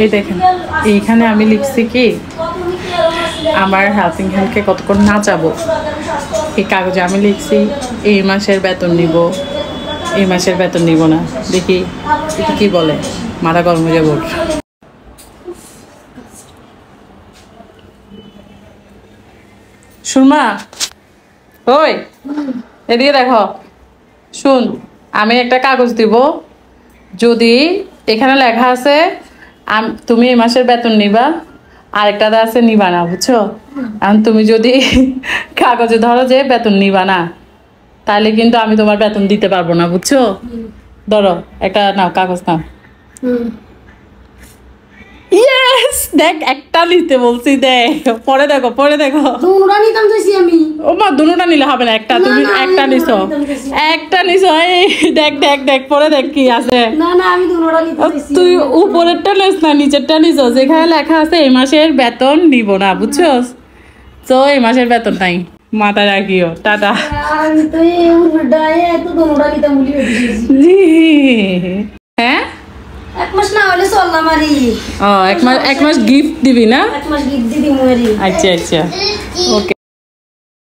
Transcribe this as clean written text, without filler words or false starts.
এই দেখেন এইখানে আমি লিখছি কি আমার হেল্পিং হ্যান্ডকে কতক্ষণ না যাবো, এই কাগজে আমি লিখছি এই মাসের বেতন নিব, এই মাসের বেতন নিব না। দেখি এটা কি বলে, মাথা গরম হয়ে যাবো। সুরমা ওই এদিকে দেখো, শুন আমি একটা কাগজ দিব, যদি এখানে লেখা আছে তুমি এই মাসের বেতন নিবা, আরেকটাতে আছে নিবা না, বুঝছো? এখন তুমি যদি কাগজে ধরো যে বেতন নিবা না, তাহলে কিন্তু আমি তোমার বেতন দিতে পারবো না, বুঝছো? ধরো একটা নাও, কাগজ নাও। ইয়েস, দেখ একটা নিতে বলছি, দেখ পরে দেখো, পরে দেখো। দুটোটা নিতাম চাইছি আমি। ও মা, দুটোটা নিলে হবে না, একটা তুমি একটা নিছো, একটা নিছো। এই দেখ দেখ দেখ, পরে দেখ কি আছে। না না, আমি দুটোটা নিতে চাইছি। তুই উপরেরটা নিস না, নিচেরটা নিছো, যেখানে লেখা আছে এই মাসের বেতন নিব না, বুঝছো? তো এই মাসের বেতন নাই, মাথা রাখিও। টাটা। আমি তো এই উল্টায় তো দুটোটা নিতাম বলি জি হ্যাঁ, এক মাস না হলে চললাম আরি। ও এক মাস গিফট দিবি না? এক মাস গিফট দিদি মুয়ারি। আচ্ছা আচ্ছা, ওকে।